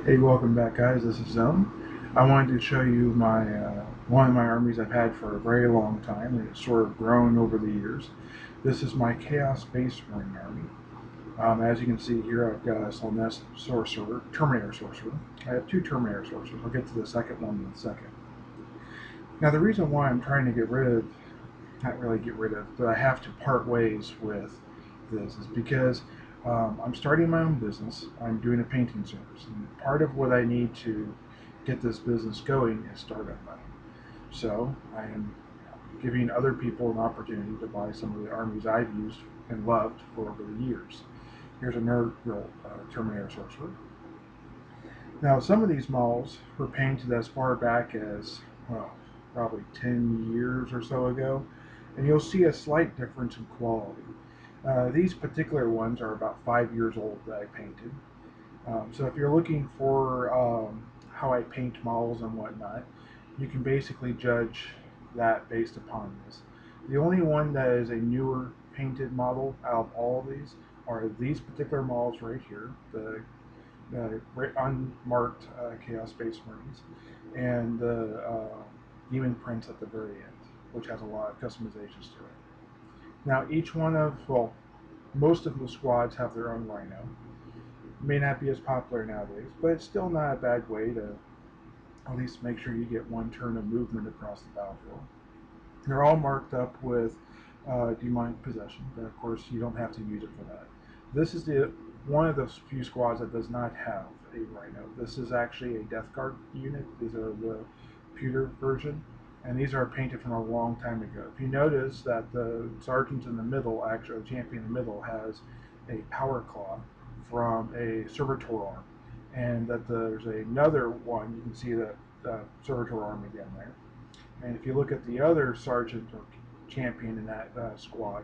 Hey, welcome back, guys. This is Zone. I wanted to show you my one of my armies I've had for a very long time, and it's sort of grown over the years. This is my Chaos Space Marine army. As you can see here, I've got a Slaanesh Sorcerer, Terminator Sorcerer. I have two Terminator Sorcerers. I'll get to the second one in a second. Now, the reason why I'm trying to get rid of, not really get rid of, but I have to part ways with this is because I'm starting my own business. I'm doing a painting service, and part of what I need to get this business going is startup money. So I am giving other people an opportunity to buy some of the armies I've used and loved for over the years. Here's a Nurgle Terminator Sorcerer. Now, some of these models were painted as far back as, well, probably 10 years or so ago, and you'll see a slight difference in quality. These particular ones are about 5 years old that I painted. So if you're looking for how I paint models and whatnot, you can basically judge that based upon this. The only one that is a newer painted model out of all of these are these particular models right here, the unmarked Chaos Space Marines, and the Demon Prince at the very end, which has a lot of customizations to it. Now, each one of, well, most of the squads have their own Rhino. May not be as popular nowadays, but it's still not a bad way to at least make sure you get one turn of movement across the battlefield. They're all marked up with demonic possession, but of course you don't have to use it for that. This is the one of the few squads that does not have a Rhino. This is actually a Death Guard unit. These are the pewter version, and these are painted from a long time ago. If you notice that the sergeant in the middle, actually the champion in the middle, has a power claw from a servitor arm, and that there's another one, you can see the servitor arm again there. And if you look at the other sergeant or champion in that squad,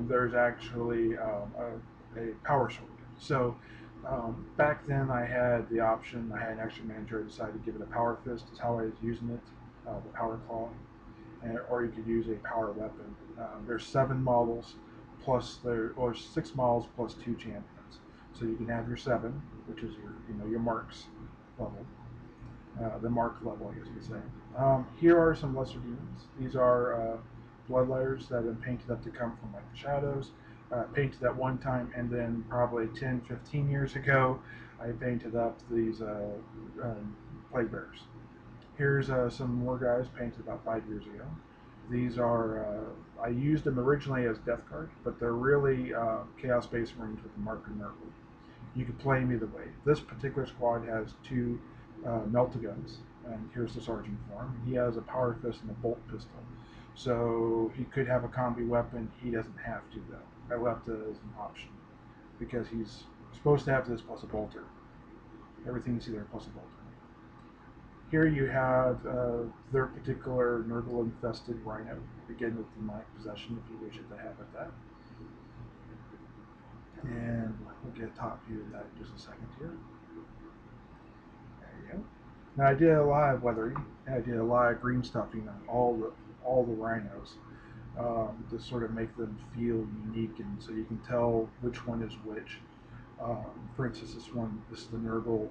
there's actually a power sword. So back then I had the option, I had an extra manager, I decided to give it a power fist, is how I was using it, the power claw, or you could use a power weapon. There's 7 models plus or 6 models plus 2 champions. So you can have your 7, which is your marks level, the mark level, I guess you could say. Here are some lesser demons. These are bloodlayers that have been painted up to come from like the shadows. Painted at one time, and then probably 10-15 years ago, I painted up these plague bearers. Here's some more guys painted about 5 years ago. These are, I used them originally as Death Guard, but they're really Chaos Space Marines with the marker Nurgle. You can play them either way. This particular squad has 2 melt-a-guns, and here's the sergeant form. He has a power fist and a bolt pistol. So he could have a combi weapon. He doesn't have to, though. I left it as an option because he's supposed to have this plus a bolter. Everything you see there plus a bolter. Here you have their particular Nurgle-infested Rhino, again with demonic possession if you wish it to have it that. And we'll get a top view of that in just a second here. There you go. Now I did a lot of weathering, and I did a lot of green stuffing on all the Rhinos to sort of make them feel unique, and so you can tell which one is which. For instance, this is the Nurgle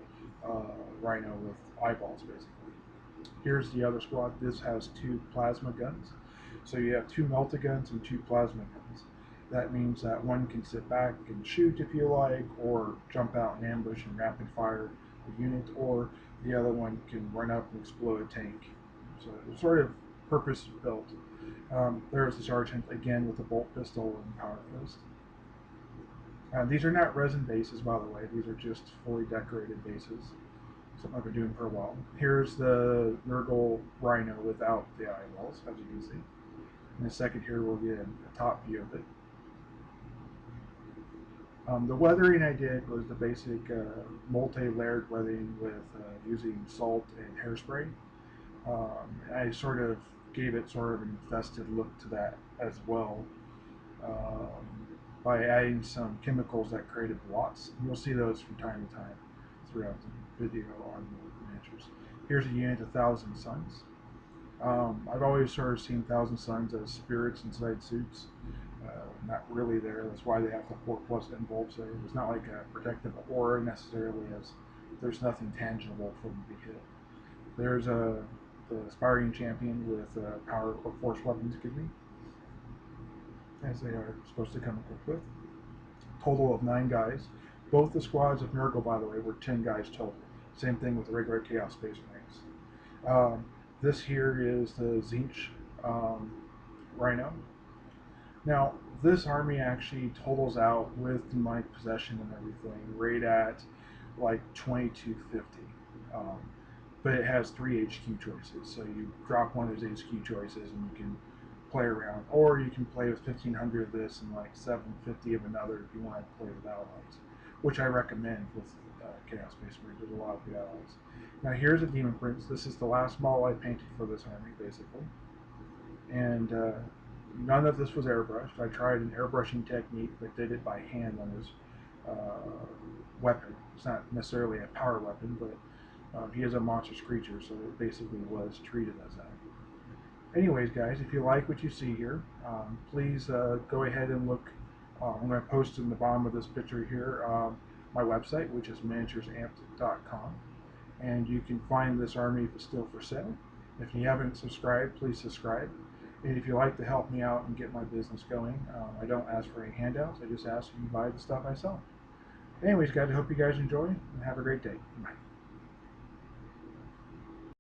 Rhino with eyeballs, basically. Here's the other squad. This has 2 plasma guns. So you have 2 melta-guns and 2 plasma guns. That means that one can sit back and shoot if you like, or jump out and ambush and rapid fire the unit, or the other one can run up and explode a tank. So it's sort of purpose built. There's the sergeant again with a bolt pistol and power fist. These are not resin bases, by the way. These are just fully decorated bases. Something I've been doing for a while. Here's the Nurgle Rhino without the eyeballs, as you can see. In a second here, we'll get a top view of it. The weathering I did was the basic multi-layered weathering with using salt and hairspray. I sort of gave it sort of an infested look to that as well by adding some chemicals that created blots. You'll see those from time to time throughout the video on the miniatures. Here's a unit of Thousand Suns. I've always sort of seen Thousand Suns as spirits inside suits. Not really there. That's why they have the 4+ invulnerable. So it's not like a protective aura necessarily as there's nothing tangible for them to be hit. There's the aspiring champion with power or force weapons, excuse me, as they are supposed to come equipped with. Total of 9 guys. Both the squads of Nurgle, by the way, were 10 guys total. Same thing with the regular Chaos Space Marines. This here is the Tzeentch Rhino. Now, this army actually totals out with demonic possession and everything right at like 2250. But it has 3 HQ choices, so you drop one of those HQ choices and you can play around, or you can play with 1500 of this and like 750 of another if you want to play with allies, which I recommend with Chaos Space Marines. There's a lot of good allies. Now here's a Demon Prince. This is the last model I painted for this army, basically, and none of this was airbrushed. I tried an airbrushing technique, but did it by hand on his weapon. It's not necessarily a power weapon, but he is a monstrous creature, so it basically was treated as that. Anyways, guys, if you like what you see here, please go ahead and look. I'm going to post in the bottom of this picture here my website, which is miniaturesamped.com, and you can find this army if it's still for sale. If you haven't subscribed, please subscribe. And if you'd like to help me out and get my business going, I don't ask for any handouts. I just ask you buy the stuff I sell. Anyways, guys, I hope you guys enjoy and have a great day. Bye.